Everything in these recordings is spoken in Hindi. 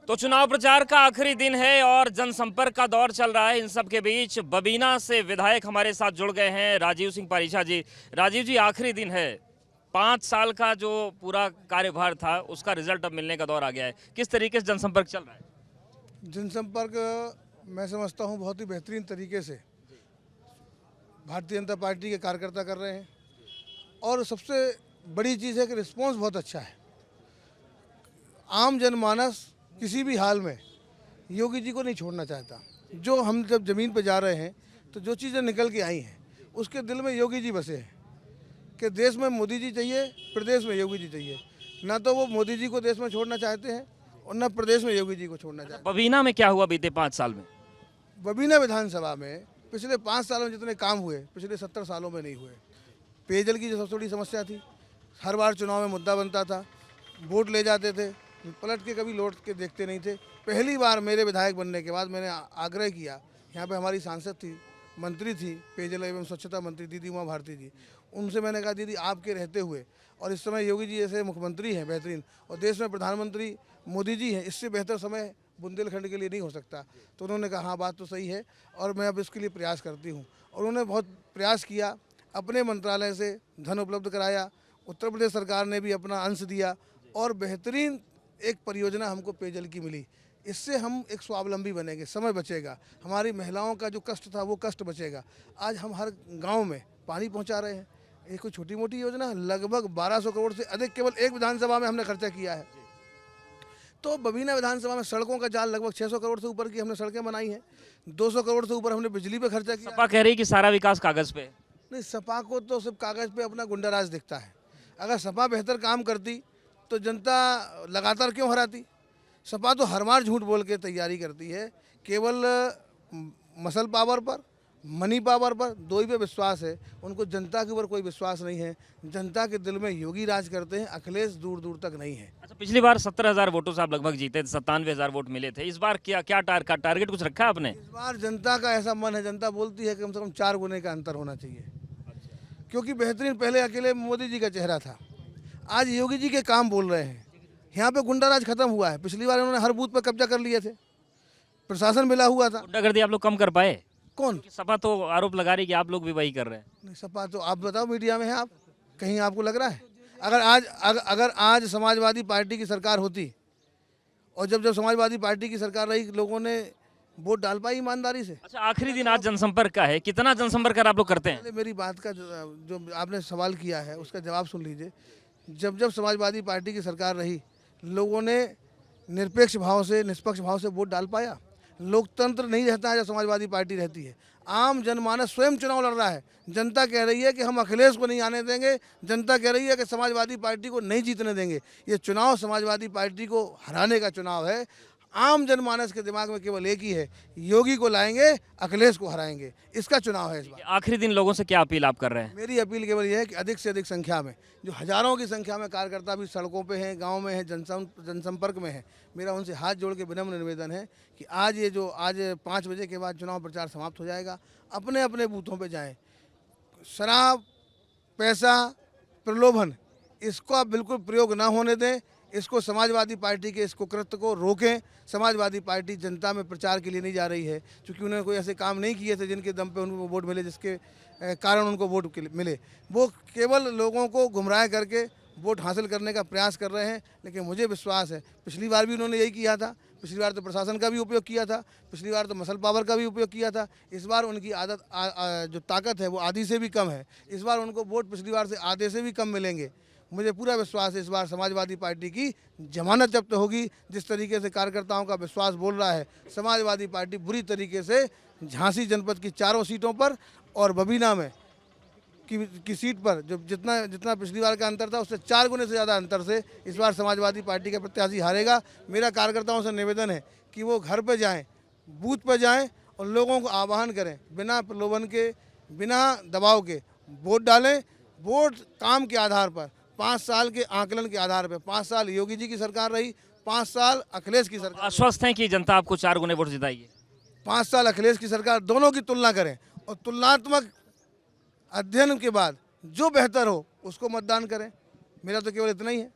तो चुनाव प्रचार का आखिरी दिन है और जनसंपर्क का दौर चल रहा है। इन सब के बीच बबीना से विधायक हमारे साथ जुड़ गए हैं, राजीव सिंह पारीछा जी। राजीव जी, आखिरी दिन है, 5 साल का जो पूरा कार्यभार था उसका रिजल्ट अब मिलने का दौर आ गया है। किस तरीके से जनसंपर्क चल रहा है? जनसंपर्क मैं समझता हूँ बहुत ही बेहतरीन तरीके से भारतीय जनता पार्टी के कार्यकर्ता कर रहे हैं और सबसे बड़ी चीज़ है कि रिस्पांस बहुत अच्छा है। आम जनमानस किसी भी हाल में योगी जी को नहीं छोड़ना चाहता। जो हम जब ज़मीन पर जा रहे हैं तो जो चीज़ें निकल के आई हैं उसके दिल में योगी जी बसे हैं कि देश में मोदी जी चाहिए, प्रदेश में योगी जी चाहिए। ना तो वो मोदी जी को देश में छोड़ना चाहते हैं और न प्रदेश में योगी जी को छोड़ना चाहते हैं। बबीना में क्या हुआ बीते 5 साल में? बबीना विधानसभा में पिछले 5 सालों में जितने काम हुए पिछले 70 सालों में नहीं हुए। पेयजल की जो सबसे बड़ी समस्या थी, हर बार चुनाव में मुद्दा बनता था, वोट ले जाते थे, पलट के कभी लौट के देखते नहीं थे। पहली बार मेरे विधायक बनने के बाद मैंने आग्रह किया, यहाँ पे हमारी सांसद थी, मंत्री थी, पेयजल एवं स्वच्छता मंत्री दीदी उमा भारती जी, उनसे मैंने कहा दीदी आपके रहते हुए और इस समय योगी जी जैसे मुख्यमंत्री हैं बेहतरीन और देश में प्रधानमंत्री मोदी जी हैं, इससे बेहतर समय बुंदेलखंड के लिए नहीं हो सकता। तो उन्होंने कहा हाँ बात तो सही है और मैं अब इसके लिए प्रयास करती हूँ। और उन्होंने बहुत प्रयास किया, अपने मंत्रालय से धन उपलब्ध कराया, उत्तर प्रदेश सरकार ने भी अपना अंश दिया और बेहतरीन एक परियोजना हमको पेयजल की मिली। इससे हम एक स्वावलंबी बनेंगे, समय बचेगा, हमारी महिलाओं का जो कष्ट था वो कष्ट बचेगा। आज हम हर गाँव में पानी पहुँचा रहे हैं। ये कोई छोटी मोटी योजना है, लगभग 1200 करोड़ से अधिक केवल एक विधानसभा में हमने खर्चा किया है। तो बबीना विधानसभा में सड़कों का जाल लगभग 600 करोड़ से ऊपर की हमने सड़कें बनाई हैं, 200 करोड़ से ऊपर हमने बिजली पे खर्चा किया। सपा कह रही कि सारा विकास कागज पे। नहीं, सपा को तो सिर्फ कागज़ पे अपना गुंडाराज दिखता है। अगर सपा बेहतर काम करती तो जनता लगातार क्यों हराती? सपा तो हर बार झूठ बोल के तैयारी करती है, केवल मसल पावर पर, मनी पावर पर, दो ही पे विश्वास है। उनको जनता के ऊपर कोई विश्वास नहीं है। जनता के दिल में योगी राज करते हैं, अखिलेश दूर दूर तक नहीं है। अच्छा, पिछली बार 70,000 वोटों से आप लगभग जीते थे, 97,000 वोट मिले थे। इस बार क्या क्या टारगेट कुछ रखा है आपने? इस बार जनता का ऐसा मन है, जनता बोलती है कि कम से कम 4 गुने का अंतर होना चाहिए, क्योंकि बेहतरीन पहले अकेले मोदी जी का चेहरा था, आज योगी जी के काम बोल रहे हैं। यहाँ पे गुंडाराज खत्म हुआ है। पिछली बार उन्होंने हर बूथ पर कब्जा कर लिए थे, प्रशासन मिला हुआ था। गुंडागर्दी आप लोग कम कर पाए? कौन? सपा तो आरोप लगा रही कि आप लोग भी वही कर रहे हैं। नहीं, सपा तो आप बताओ, मीडिया में है आप, कहीं आपको लग रहा है? अगर आज समाजवादी पार्टी की सरकार होती और जब जब समाजवादी पार्टी की सरकार रही, लोगों ने वोट डाल पाई ईमानदारी से? अच्छा, आखिरी दिन आज जनसंपर्क का है, कितना जनसंपर्क आप लोग करते हैं? पहले मेरी बात का जो आपने सवाल किया है उसका जवाब सुन लीजिए। जब जब समाजवादी पार्टी की सरकार रही, लोगों ने निरपेक्ष भाव से, निष्पक्ष भाव से वोट डाल पाया? लोकतंत्र नहीं रहता है जब समाजवादी पार्टी रहती है। आम जनमानस स्वयं चुनाव लड़ रहा है। जनता कह रही है कि हम अखिलेश को नहीं आने देंगे, जनता कह रही है कि समाजवादी पार्टी को नहीं जीतने देंगे। ये चुनाव समाजवादी पार्टी को हराने का चुनाव है। आम जनमानस के दिमाग में केवल एक ही है, योगी को लाएंगे, अखिलेश को हराएंगे, इसका चुनाव है इस बार। आखिरी दिन लोगों से क्या अपील आप कर रहे हैं? मेरी अपील केवल यह है कि अधिक से अधिक संख्या में, जो हजारों की संख्या में कार्यकर्ता भी सड़कों पे हैं, गांव में हैं, जनसंपर्क में हैं, मेरा उनसे हाथ जोड़ के विनम्र निवेदन है कि आज 5 बजे के बाद चुनाव प्रचार समाप्त हो जाएगा, अपने अपने बूथों पे जाएं। शराब, पैसा, प्रलोभन, इसको आप बिल्कुल प्रयोग ना होने दें। इसको समाजवादी पार्टी के इस कुकृत्य को रोकें। समाजवादी पार्टी जनता में प्रचार के लिए नहीं जा रही है, क्योंकि उन्होंने कोई ऐसे काम नहीं किए थे जिनके दम पे उनको वोट मिले, जिसके कारण उनको वोट मिले। वो केवल लोगों को गुमराह करके वोट हासिल करने का प्रयास कर रहे हैं। लेकिन मुझे विश्वास है, पिछली बार भी उन्होंने यही किया था, पिछली बार तो प्रशासन का भी उपयोग किया था, पिछली बार तो मसल पावर का भी उपयोग किया था। इस बार उनकी जो ताकत है वो आधी से भी कम है। इस बार उनको वोट पिछली बार से आधे से भी कम मिलेंगे। मुझे पूरा विश्वास है इस बार समाजवादी पार्टी की जमानत जब्त होगी। जिस तरीके से कार्यकर्ताओं का विश्वास बोल रहा है, समाजवादी पार्टी बुरी तरीके से झांसी जनपद की 4 सीटों पर और बबीना में की सीट पर जो जितना पिछली बार का अंतर था उससे 4 गुने से ज़्यादा अंतर से इस बार समाजवादी पार्टी का प्रत्याशी हारेगा। मेरा कार्यकर्ताओं से निवेदन है कि वो घर पर जाएँ, बूथ पर जाएँ और लोगों को आह्वान करें, बिना प्रलोभन के, बिना दबाव के वोट डालें। वोट काम के आधार पर, 5 साल के आकलन के आधार पर, 5 साल योगी जी की सरकार रही, 5 साल अखिलेश की सरकार। आश्वस्त हैं कि जनता आपको 4 गुने वोट जिताएगी? 5 साल अखिलेश की सरकार, दोनों की तुलना करें और तुलनात्मक अध्ययन के बाद जो बेहतर हो उसको मतदान करें। मेरा तो केवल इतना ही है।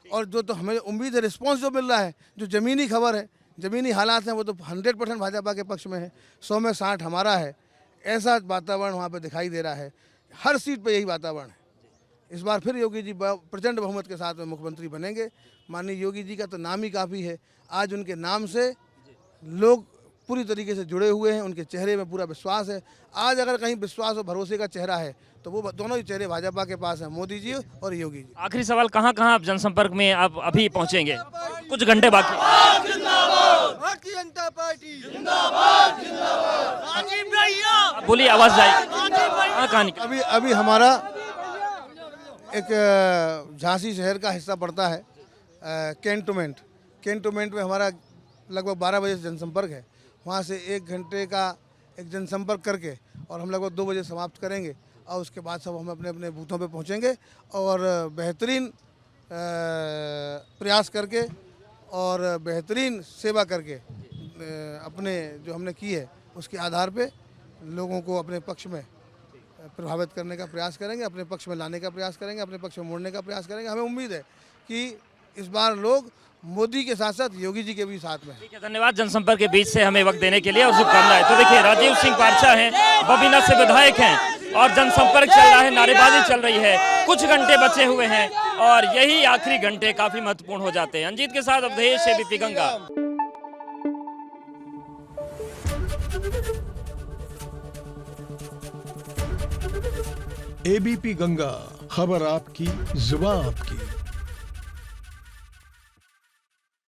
और जो तो हमें उम्मीद है, रिस्पांस जो मिल रहा है, जो ज़मीनी खबर है ज़मीनी हालात हैं वो तो 100% भाजपा के पक्ष में है, 100 में 60 हमारा है। ऐसा वातावरण वहाँ पे दिखाई दे रहा है, हर सीट पे यही वातावरण है। इस बार फिर योगी जी प्रचंड बहुमत के साथ में मुख्यमंत्री बनेंगे। माननीय योगी जी का तो नाम ही काफ़ी है, आज उनके नाम से लोग पूरी तरीके से जुड़े हुए हैं, उनके चेहरे में पूरा विश्वास है। आज अगर कहीं विश्वास और भरोसे का चेहरा है तो वो दोनों ही चेहरे भाजपा के पास हैं, मोदी जी और योगी जी। आखिरी सवाल, कहाँ कहाँ आप जनसंपर्क में आप अभी पहुंचेंगे? कुछ घंटे बाकी। भारतीय जनता पार्टी जिंदाबाद जिंदाबाद, राजीव भैया आप बोलिए, आवाज जाए। कहाँ निकल? अभी हमारा एक झांसी शहर का हिस्सा पड़ता है कैंटोनमेंट में हमारा लगभग 12 बजे से जनसंपर्क है। वहाँ से 1 घंटे का एक जनसंपर्क करके और हम लगभग 2 बजे समाप्त करेंगे और उसके बाद सब हम अपने अपने बूथों पे पहुँचेंगे और बेहतरीन प्रयास करके और बेहतरीन सेवा करके अपने जो हमने की है उसके आधार पे लोगों को अपने पक्ष में प्रभावित करने का प्रयास करेंगे, अपने पक्ष में लाने का प्रयास करेंगे, अपने पक्ष में मोड़ने का प्रयास करेंगे। हमें उम्मीद है कि इस बार लोग मोदी के साथ साथ योगी जी के भी साथ में। ठीक है, धन्यवाद जनसंपर्क के बीच से हमें वक्त देने के लिए और शुभकामनाएं। तो देखिए, राजीव सिंह पारछा हैं, बबीना से विधायक हैं और जनसंपर्क चल रहा है, नारेबाजी चल रही है। कुछ घंटे बचे हुए हैं और यही आखिरी घंटे काफी महत्वपूर्ण हो जाते हैं। अंजीत के साथ अवधेश, एबीपी गंगा। एबीपी गंगा, खबर आपकी, जुबान आपकी।